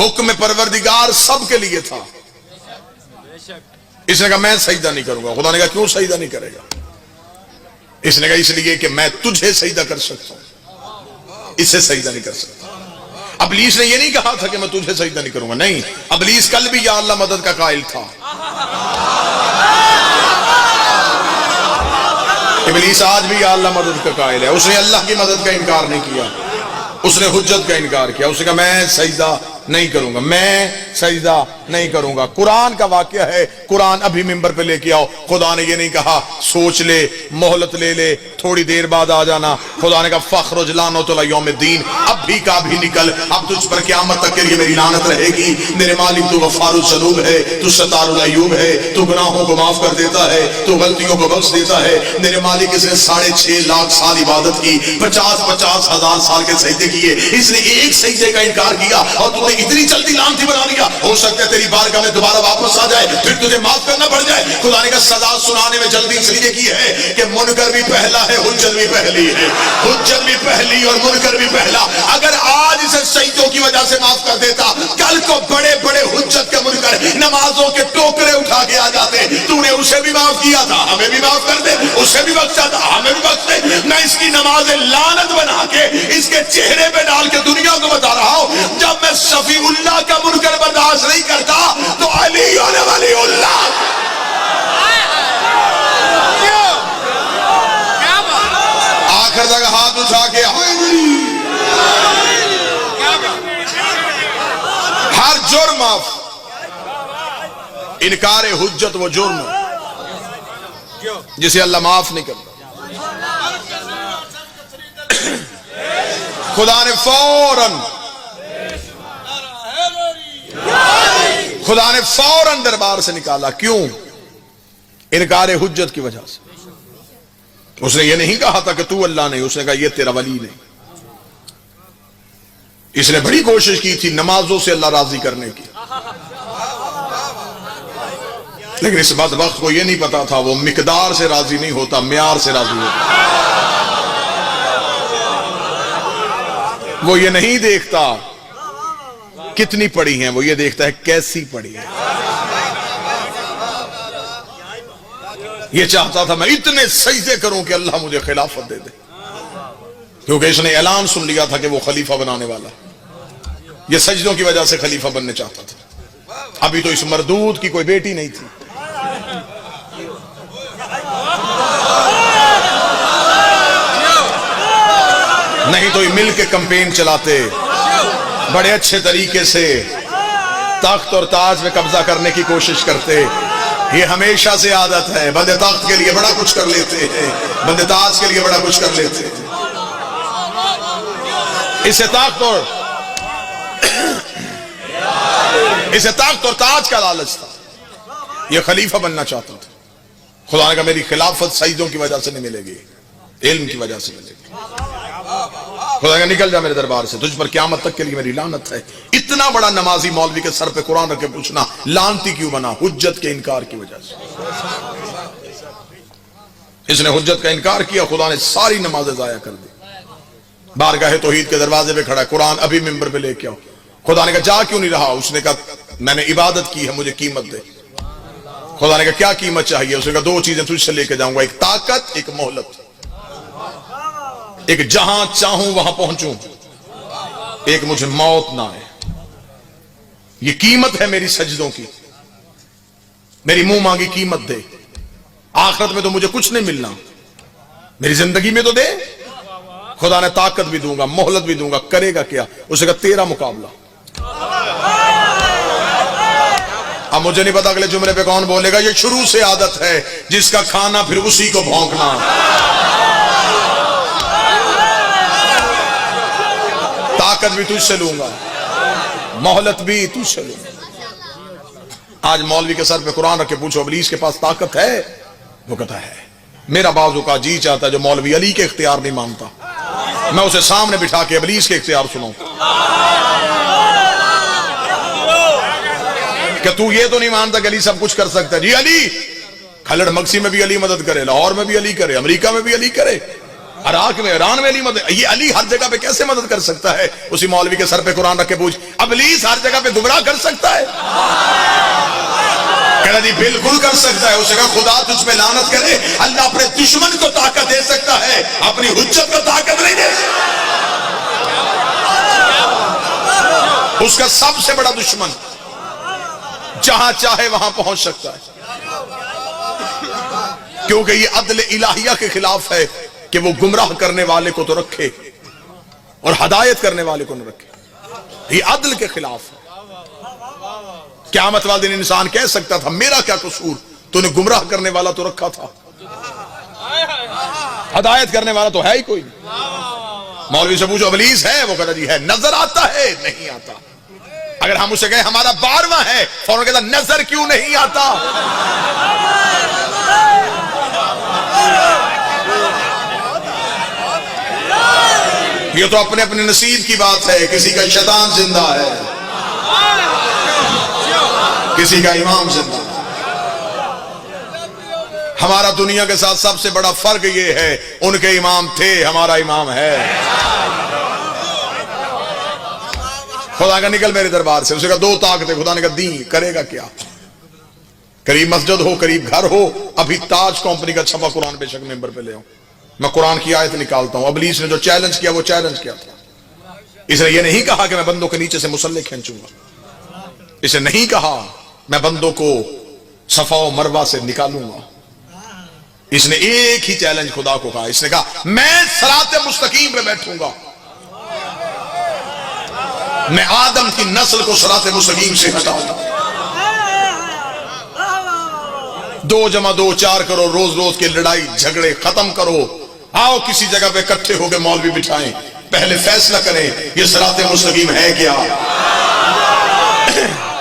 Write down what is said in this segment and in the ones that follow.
حکم پروردگار سب کے لیے تھا. اس نے کہا میں سجدہ نہیں کروں گا. خدا نے کہا کیوں سجدہ نہیں کرے گا؟ اس نے کہا اس لیے کہ میں تجھے سجدہ کر سکتا ہوں، اسے سجدہ نہیں کر سکتا. ابلیس نے یہ نہیں کہا تھا کہ میں تجھے سجدہ نہیں کروں گا، نہیں، ابلیس کل بھی یا اللہ مدد کا قائل تھا. ابلیس آج بھی یا اللہ مدد کا قائل ہے. اس نے اللہ کی مدد کا انکار نہیں کیا، اس نے حجت کا انکار کیا. اس نے کہا میں سجدہ نہیں کروں گا، میں سجدہ نہیں کروں گا. قرآن کا واقعہ ہے، قرآن ابھی ممبر پہ لے کے آؤ. خدا نے یہ نہیں کہا سوچ لے، مہلت لے لے، تھوڑی دیر بعد آ جانا. خدا نے کہا فخرج لعنت الی یوم الدین، اب بھی کا بھی نکل، اب تجھ پر قیامت تک کے لیے میری لعنت رہے گی. میرے مالک تو غفار الذنوب ہے، تو ستار العیوب ہے، تو گناہوں کو معاف کر دیتا ہے، تو غلطیوں کو بخش دیتا ہے. میرے مالک اس نے 6.5 لاکھ سال عبادت کی، 50 ہزار سال کے سجدے کیے، اس نے ایک سجدے کا انکار کیا اور تو نے اتنی جلدی لعنتی بنا دیا. ہو سکتا ہے تیری بارگاہ میں دوبارہ واپس آ جائے، پھر تجھے معاف کرنا پڑ جائے. خدا نے کہا سزا سنانے میں جلدی اس لیے کی ہے کہ منکر بھی پہلا ہے، حجت بھی پہلی ہے. حجت بھی پہلی اور منکر بھی پہلا. اگر آج اسے سجدوں کی وجہ سے معاف کر دیتا، کل کو بڑے بڑے حجت کے منکر نمازوں کے ٹوکرے اٹھا کے آ جاتے. تو نے اسے بھی معاف کیا تھا، ہمیں بھی معاف کر دے. اسے بھی بخشا تھا، ہمیں بھی بخش دے. میں اس کی نماز لعنت بنا کے اس کے چہرے پہ ڈال کے دنیا کو بتا رہا ہوں، جب میں شفیع اللہ کا منکر برداشت نہیں کرتا تو علی ولی اللہ. آخر تک ہاتھ اٹھا کے ہر جرم معاف. انکار حجت وہ جرم جسے اللہ معاف نہیں کرتا. خدا نے فوراً دربار سے نکالا. کیوں؟ انکار حجت کی وجہ سے. اس نے یہ نہیں کہا تھا کہ تو اللہ نہیں، اس نے کہا یہ تیرا ولی نہیں. اس نے بڑی کوشش کی تھی نمازوں سے اللہ راضی کرنے کی، لیکن اس بدبخت کو یہ نہیں پتا تھا وہ مقدار سے راضی نہیں ہوتا، معیار سے راضی ہوتا. وہ یہ نہیں دیکھتا کتنی پڑی ہیں، وہ یہ دیکھتا ہے کیسی پڑی ہے. یہ چاہتا تھا میں اتنے سجدے کروں کہ اللہ مجھے خلافت دے دے، کیونکہ اس نے اعلان سن لیا تھا کہ وہ خلیفہ بنانے والا. یہ سجدوں کی وجہ سے خلیفہ بننے چاہتا تھا. ابھی تو اس مردود کی کوئی بیٹی نہیں تھی. نہیں تو یہ مل کے کمپین چلاتے، بڑے اچھے طریقے سے تخت اور تاج میں قبضہ کرنے کی کوشش کرتے. یہ ہمیشہ سے عادت ہے، بندے تخت کے لیے بڑا کچھ کر لیتے ہیں، بندے تاج کے لیے بڑا کچھ کر لیتے ہیں. اسے تخت اور تاج کا لالچ تھا. یہ خلیفہ بننا چاہتا تھا. خدا نے کہا میری خلافت سجدوں کی وجہ سے نہیں ملے گی، علم کی وجہ سے ملے گی. خدا کہ نکل جا میرے دربار سے، تجھ پر قیامت تک کے لیے میری لعنت ہے. اتنا بڑا نمازی مولوی کے سر پہ قرآن رکھ کے پوچھنا لعنتی کیوں بنا؟ حجت کے انکار کی وجہ سے. اس نے حجت کا انکار کیا، خدا نے ساری نمازیں ضائع کر دی. بارگاہ توحید کے دروازے پہ کھڑا ہے، قرآن ابھی ممبر پہ لے کے آؤ. خدا نے کہا جا کیوں نہیں رہا؟ اس نے کہا میں نے عبادت کی ہے، مجھے قیمت دے. خدا نے کہا کیا قیمت چاہیے؟ اس نے کہا 2 چیزیں تجھ سے لے کے جاؤں گا، ایک طاقت، ایک مہلت. ایک جہاں چاہوں وہاں پہنچوں، ایک مجھے موت نہ آئے. یہ قیمت ہے میری سجدوں کی، میری منہ مانگی قیمت دے. آخرت میں تو مجھے کچھ نہیں ملنا، میری زندگی میں تو دے. خدا نے طاقت بھی دوں گا، مہلت بھی دوں گا. کرے گا کیا؟ اسے کہا تیرا مقابلہ. اب مجھے نہیں پتا اگلے جملے پہ کون بولے گا. یہ شروع سے عادت ہے، جس کا کھانا پھر اسی کو بھونکنا. طاقت بھی تجھ سے لوں گا، مہلت بھی تجھ سے لوں گا. آج مولوی کے سر پہ قرآن رکھ کے پوچھو ابلیس کے پاس طاقت ہے؟ وہ کہتا ہے. میرا بازو کا جی چاہتا ہے جو مولوی علی کے اختیار نہیں مانتا، میں اسے سامنے بٹھا کے ابلیس کے اختیار سناؤں کہ تو یہ تو نہیں مانتا کہ علی سب کچھ کر سکتا ہے. جی علی، کھلڑ مگسی میں بھی علی مدد کرے، لاہور میں بھی علی کرے، امریکہ میں بھی علی کرے. عراق میں ایران میں علی مدد، یہ علی ہر جگہ پہ کیسے مدد کر سکتا ہے؟ اسی مولوی کے سر پہ قرآن رکھ کے پوچھ، ابلیس ہر جگہ پہ گمراہ کر سکتا ہے؟ کہنا جی بالکل کر سکتا ہے۔ اسے کہا خدا تجھ پہ لعنت کرے، اللہ اپنے دشمن کو طاقت دے سکتا ہے، اپنی حجت کو طاقت نہیں دے سکتا۔ اس کا سب سے بڑا دشمن جہاں چاہے وہاں پہنچ سکتا ہے، کیونکہ یہ عدل الہیہ کے خلاف ہے کہ وہ گمراہ کرنے والے کو تو رکھے اور ہدایت کرنے والے کو نہ رکھے۔ یہ عدل کے خلاف ہے۔ قیامت والے دن انسان کہہ سکتا تھا میرا کیا قصور، تو نے گمراہ کرنے والا تو رکھا تھا، ہدایت کرنے والا تو ہے ہی کوئی نہیں۔ مولوی سے پوچھو ابلیس ہے؟ وہ کہتا جی ہے۔ نظر آتا ہے؟ نہیں آتا۔ اگر ہم اسے کہیں ہمارا 12واں ہے، فوراً کہتا نظر کیوں نہیں آتا؟ یہ تو اپنے اپنے نصیب کی بات ہے، کسی کا شیطان زندہ ہے، کسی کا امام زندہ ہے۔ ہمارا دنیا کے ساتھ سب سے بڑا فرق یہ ہے، ان کے امام تھے، ہمارا امام ہے۔ خدا کا نکل میرے دربار سے، اسے کہا 2 طاقتیں، خدا نے کہا دی، کرے گا کیا؟ قریب مسجد ہو، قریب گھر ہو، ابھی تاج کمپنی کا چھپا قرآن بے شک ممبر پہ لے آؤں، میں قرآن کی آیت نکالتا ہوں۔ ابلیس نے جو چیلنج کیا وہ چیلنج کیا تھا۔ اس نے یہ نہیں کہا کہ میں بندوں کے نیچے سے مسلح کھینچوں گا، اس نے نہیں کہا میں بندوں کو صفا و مروہ سے نکالوں گا۔ اس نے ایک ہی چیلنج خدا کو کہا، اس نے کہا میں صراط مستقیم پہ بیٹھوں گا، میں آدم کی نسل کو صراط مستقیم سے ہٹاؤں گا۔ 2 + 2 4 کرو، روز روز کے لڑائی جھگڑے ختم کرو، آؤ کسی جگہ پہ اکٹھے ہو کے مولوی بٹھائیں، پہلے فیصلہ کریں یہ صراط مستقیم ہے کیا۔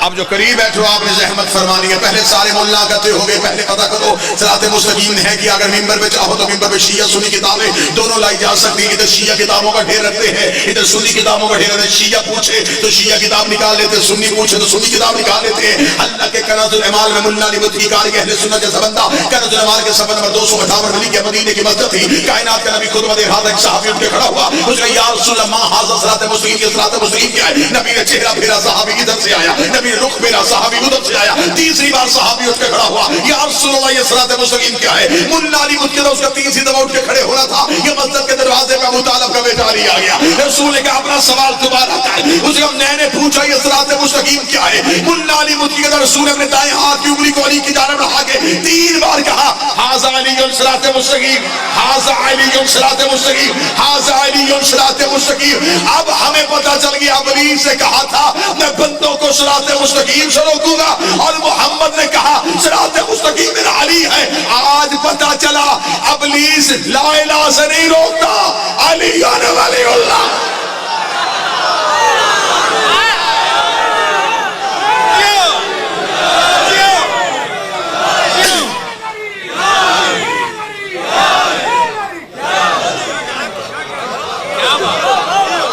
اب جو قریب بیٹھو آپ نے زحمت فرمانی ہے، پہلے سارے ملا اکٹھے ہو گئے، پہلے پتہ کرو صراط مستقیم ہے کیا۔ اگر ممبر پہ چاہو تو ممبر پہ شیعہ سنی کتابیں دونوں لائی جا سکتی ہیں، ادھر شیعہ کتابوں کا ڈھیر رکھتے ہیں، ادھر سنی کتابوں کا ڈھیر رکھتے ہیں۔ شیعہ پوچھے تو شیعہ کتاب نکال لیتے ہیں، سنی پوچھے تو سنی کتاب نکال لیتے ہیں۔ اللہ کے کنز الاعمال میں ملا علی مدعی کاری اہل سنت جیسا بندہ، کنز الاعمال کے صفحہ نمبر 258 میں لکھا مدینے کی مسجد تھی، کائنات کا نبی خطبہ دے رہا تھا، ایک صحابی اٹھ کے کھڑا ہوا، اس نے کہا یا رسول اللہ ما ھذا صراط مستقیم، یہ صراط مستقیم کیا ہے؟ نبی نے چہرہ پھیرا، صحابی ادھر سے آیا، نبی نے رخ پھیرا، صحابی ادھر سے آیا، تیسری بار صحابی اٹھ کے کھڑا ہوا، یا رسول اللہ یہ صراط مستقیم کیا ہے؟ ملا علی مدعی اس کا تیسری دفعہ اٹھ کے کھڑے ہونا تھا، یہ مسجد کے دروازے پہ ابو طالب کا بیٹا علی آ گیا، رسول نے کہا اپنا سوال دوبارہ کر، اس نے پوچھا یہ صراط مستقیم کیا ہے؟ ملا علی مدعی کے رسول نے اپنے دائیں ہاتھ کی انگلی کو علی کی جانب بڑھا کے 3 بار کہا ھذا علی صراط مستقیم، ھذا علی صراط مستقیم، ھذا علی صراط مستقیم۔ اب ہمیں پتہ چل گیا ابلیس نے کہا تھا میں بندوں کو صراط مستقیم سے روکوں گا، اور محمد نے کہا صراط مستقیم میرا علی ہے۔ آج پتہ چلا ابلیس لا الہ سے نہیں روکتا، علی ولی اللہ۔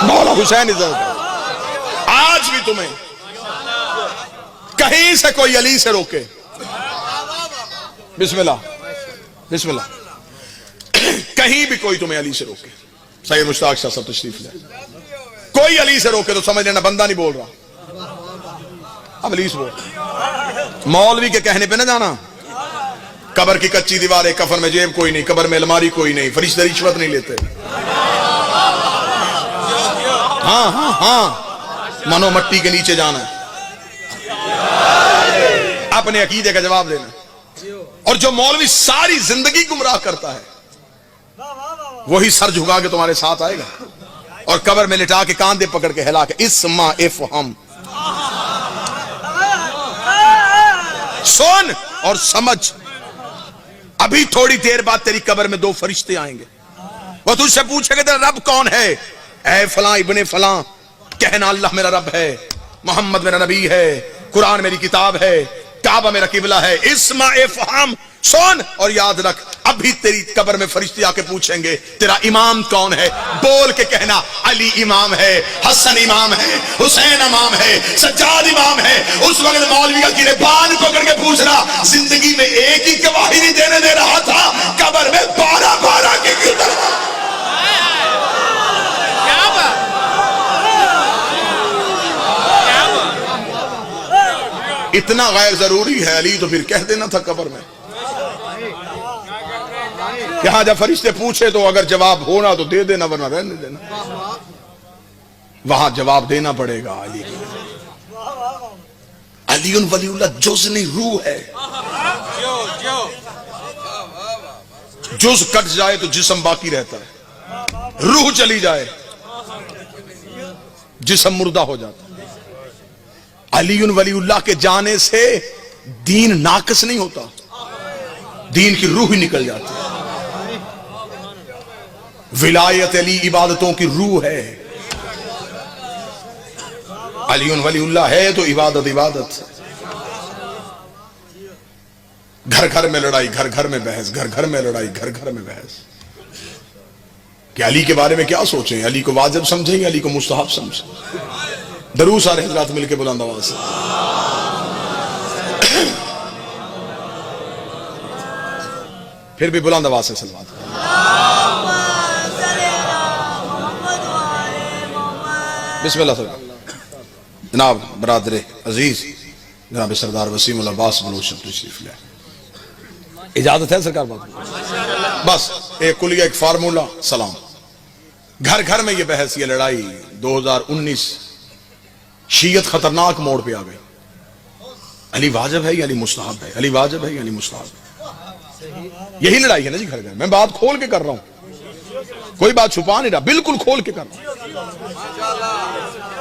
مولا حسین آج بھی تمہیں کہیں سے کوئی علی سے روکے، بسم اللہ بسم اللہ، کہیں بھی کوئی تمہیں علی سے روکے، سید مشتاق شاہ صاحب تشریف لے، کوئی علی سے روکے تو سمجھ لینا بندہ نہیں بول رہا، اب علی سے بول رہا۔ مولوی کے کہنے پہ نہ جانا، قبر کی کچی دیواریں، کفن میں جیب کوئی نہیں، قبر میں الماری کوئی نہیں، فرشتے رشوت نہیں لیتے، ہاں ہاں ہاں منو مٹی کے نیچے جانا ہے، اپنے عقیدے کا جواب دینا۔ اور جو مولوی ساری زندگی گمراہ کرتا ہے وہی سر جھکا کے تمہارے ساتھ آئے گا اور قبر میں لٹا کے کاندھے پکڑ کے ہلا کے اسما افہم، سن اور سمجھ، ابھی تھوڑی دیر بعد تیری قبر میں 2 فرشتے آئیں گے، وہ تجھ سے پوچھے گا تیرا رب کون ہے؟ اے فلاں ابن فلاں، کہنا اللہ میرا رب ہے، محمد میرا نبی ہے، قرآن میری کتاب ہے، کعبہ میرا قبلہ ہے، اسمع افہم، سن اور یاد رکھ۔ ابھی تیری قبر میں فرشتے آ کے پوچھیں گے تیرا امام کون ہے، بول کے کہنا علی امام ہے، حسن امام ہے، حسین امام ہے، سجاد امام ہے۔ اس وقت مولوی کا گریبان پکڑ کے پوچھنا، زندگی میں ایک ہی گواہی نہیں دینے دے رہا تھا، قبر میں 12 کی کیوں؟ اتنا غیر ضروری ہے علی تو پھر کہہ دینا تھا قبر میں کہ ہاں جب فرشتے پوچھے تو اگر جواب ہونا تو دے دینا ورنہ رہنے دینا. وہاں جواب دینا پڑے گا. علی علی ولی اللہ جز نہیں روح ہے. جز کٹ جائے تو جسم باقی رہتا ہے, روح چلی جائے جسم مردہ ہو جاتا ہے. علی ولی اللہ کے جانے سے دین ناقص نہیں ہوتا, دین کی روح ہی نکل جاتی ہے. ولایت علی عبادتوں کی روح ہے. علی ولی اللہ ہے تو عبادت عبادت. گھر گھر میں لڑائی, گھر گھر میں بحث, گھر گھر میں لڑائی, گھر گھر میں بحث. کہ علی کے بارے میں کیا سوچیں, علی کو واجب سمجھیں یا علی کو مستحب سمجھیں. درود سارے حضرات مل کے بلند آواز سے. پھر بھی بلند آواز سے صلوات. بسم اللہ سر. جناب برادر عزیز جناب سردار وسیم العباس بلوچ تشریف لے. اجازت ہے سرکار بات؟ بس ایک کلیہ, ایک فارمولہ, سلام. گھر گھر میں یہ بحث, یہ لڑائی. 2019 شیعت خطرناک موڑ پہ آ گئی. علی واجب ہے یا علی مستحب ہے, علی واجب ہے یا علی مستحب ہے. یہی لڑائی ہے نا جی گھر گھر. میں بات کھول کے کر رہا ہوں, کوئی بات چھپا نہیں رہا, بالکل کھول کے کر رہا ہوں.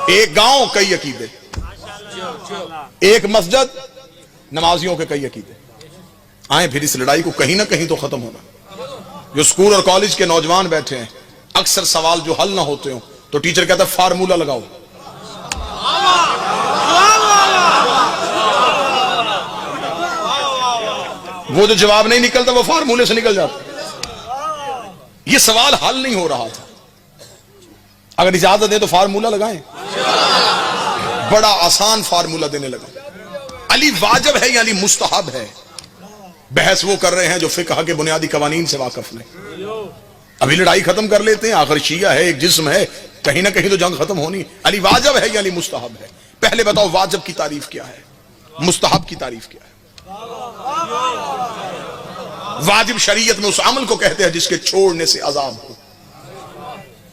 ایک گاؤں کئی عقیدے, ایک مسجد نمازیوں کے کئی عقیدے. آئیں پھر اس لڑائی کو کہیں نہ کہیں تو ختم ہونا. جو اسکول اور کالج کے نوجوان بیٹھے ہیں, اکثر سوال جو حل نہ ہوتے ہوں تو ٹیچر کہتا ہے فارمولہ لگاؤ. وہ جو جواب نہیں نکلتا وہ فارمولے سے نکل جاتا. یہ سوال حل نہیں ہو رہا تھا, اگر اجازت دیں تو فارمولہ لگائیں. بڑا آسان فارمولہ دینے لگا. علی واجب ہے یا علی مستحب ہے. بحث وہ کر رہے ہیں جو فقہ کے بنیادی قوانین سے واقف نہیں. ابھی لڑائی ختم کر لیتے ہیں, آخر شیعہ ہے, ایک جسم ہے, کہیں نہ کہیں تو جنگ ختم ہونی. علی واجب ہے یا علی مستحب ہے. پہلے بتاؤ واجب کی تعریف کیا ہے, مستحب کی تعریف کیا ہے. واجب شریعت میں اس عمل کو کہتے ہیں جس کے چھوڑنے سے عذاب ہو.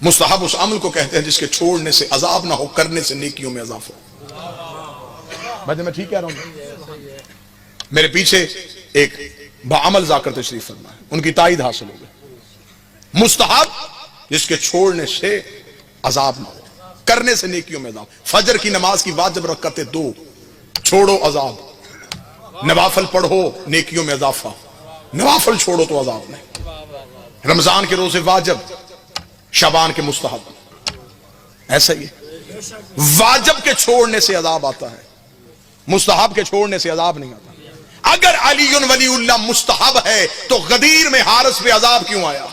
مستحب اس عمل کو کہتے ہیں جس کے چھوڑنے سے عذاب نہ ہو, کرنے سے نیکیوں میں اضافہ ہو. میں ٹھیک کہہ رہا ہوں؟ میرے پیچھے ایک بعمل ذاکر تشریف فرما ہے, ان کی تائید حاصل ہو گئی. مستحب جس کے چھوڑنے سے عذاب نہ ہو, کرنے سے نیکیوں میں اضافہ. فجر کی نماز کی واجب رکعتیں 2, چھوڑو عذاب. نوافل پڑھو نیکیوں میں اضافہ, نوافل چھوڑو تو عذاب نہیں. رمضان کے روزے واجب, شعبان کے مستحب. ایسا ہی واجب کے چھوڑنے سے عذاب آتا ہے, مستحب کے چھوڑنے سے عذاب نہیں آتا. اگر علی ولی اللہ مستحب ہے تو غدیر میں حارث پہ عذاب کیوں آیا؟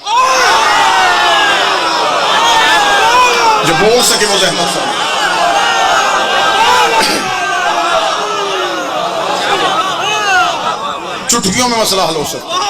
جو بول سکے وہ زحمت فرمائے. چٹکیوں میں مسئلہ حل ہو سکتا ہے.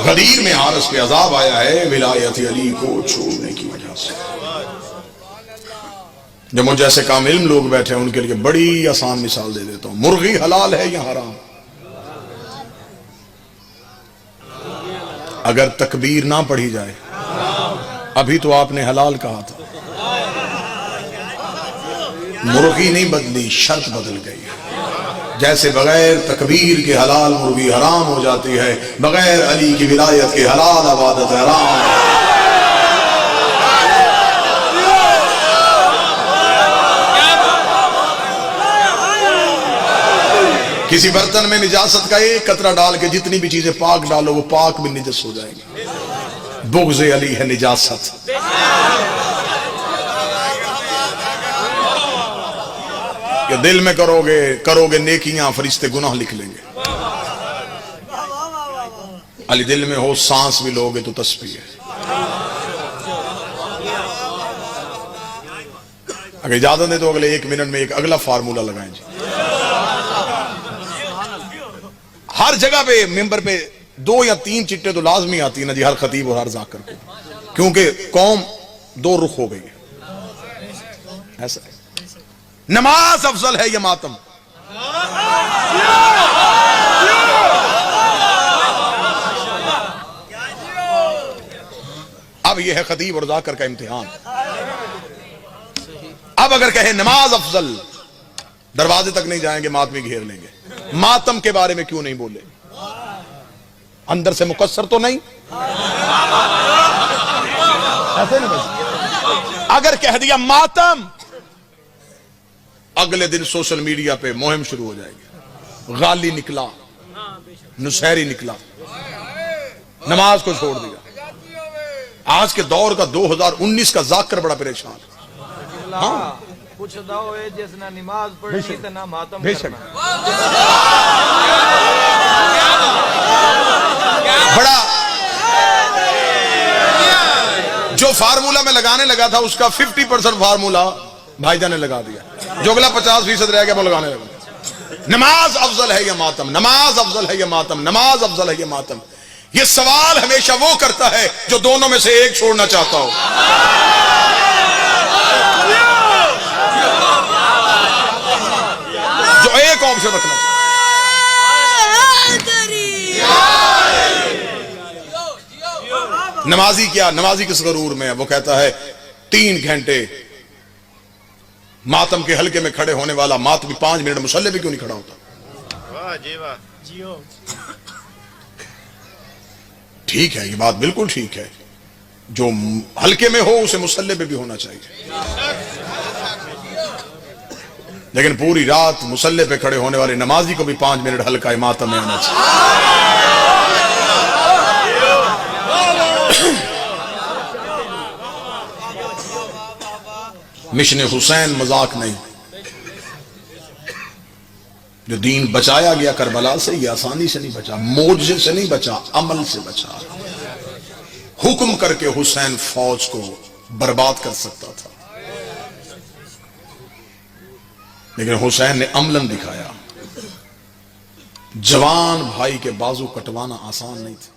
غدیر میں حارث پہ عذاب آیا ہے ولایت علی کو چھوڑنے کی وجہ سے. جو مجھ جیسے کام علم لوگ بیٹھے ہیں ان کے لیے بڑی آسان مثال دے دیتا ہوں. مرغی حلال ہے یا حرام؟ اگر تکبیر نہ پڑھی جائے, ابھی تو آپ نے حلال کہا تھا, مرغی نہیں بدلی, شرط بدل گئی. جیسے بغیر تکبیر کے حلال مرغی حرام ہو جاتی ہے, بغیر علی کی ولایت کے حلال عبادت حرام ہے. کسی برتن میں نجاست کا ایک قطرہ ڈال کے جتنی بھی چیزیں پاک ڈالو وہ پاک بھی نجس ہو جائیں گی. بغض علی ہے نجاست. کہ دل میں کرو گے نیکیاں, فرشتے گناہ لکھ لیں گے. علی دل میں ہو, سانس بھی لوگے تو تسبیح ہے. اگر اجازت دے تو اگلے 1 منٹ میں ایک اگلا فارمولہ لگائیں جی. ہر جگہ پہ ممبر پہ 2 یا 3 چٹے تو لازمی آتی ہیں نا جی، ہر خطیب اور ہر ذاکر کو، کیونکہ قوم 2 رخ ہو گئی ہے. ایسا ہے. نماز افضل ہے یا ماتم؟ اب یہ ہے خطیب اور ذاکر کا امتحان. اب اگر کہیں نماز افضل، دروازے تک نہیں جائیں گے، ماتمی گھیر لیں گے. ماتم کے بارے میں کیوں نہیں بولے؟ اندر سے مقصر تو نہیں؟ ایسے نہیں بس. اگر کہہ دیا ماتم، اگلے دن سوشل میڈیا پہ مہم شروع ہو جائے گی. غالی نکلا، نصیری نکلا، نماز کو چھوڑ دیا. آج کے دور کا 2019 کا ذاکر بڑا پریشان ہے. ہاں کچھ داؤ ہے جس نے نماز پڑھی تو نہ ماتم بے شک کرنا. بڑا جو فارمولہ میں لگانے لگا تھا اس کا 50% فارمولہ بھائی جان نے لگا دیا. جو اگلا 50% رہ گیا وہ لگانے لگا. نماز افضل ہے یا ماتم؟ نماز افضل ہے یا ماتم؟ نماز افضل ہے یا ماتم؟ یہ سوال ہمیشہ وہ کرتا ہے جو دونوں میں سے ایک چھوڑنا چاہتا ہو. جو ایک آپشن رکھنا چاہتا. نمازی کیا؟ نمازی کس غرور میں ہے؟ وہ کہتا ہے 3 گھنٹے ماتم کے حلقے میں کھڑے ہونے والا ماتمی 5 منٹ مصلی پہ کیوں نہیں کھڑا ہوتا؟ واہ جی واہ. ٹھیک ہے، یہ بات بالکل ٹھیک ہے. جو حلقے میں ہو اسے مصلی پہ بھی ہونا چاہیے، لیکن پوری رات مصلی پہ کھڑے ہونے والے نمازی کو بھی 5 منٹ حلقہ ماتم میں آنا چاہیے. مشن حسین مذاق نہیں. جو دین بچایا گیا کربلا سے، یہ آسانی سے نہیں بچا، معجزے سے نہیں بچا، عمل سے بچا. حکم کر کے حسین فوج کو برباد کر سکتا تھا، لیکن حسین نے عملاً دکھایا. جوان بھائی کے بازو کٹوانا آسان نہیں تھا.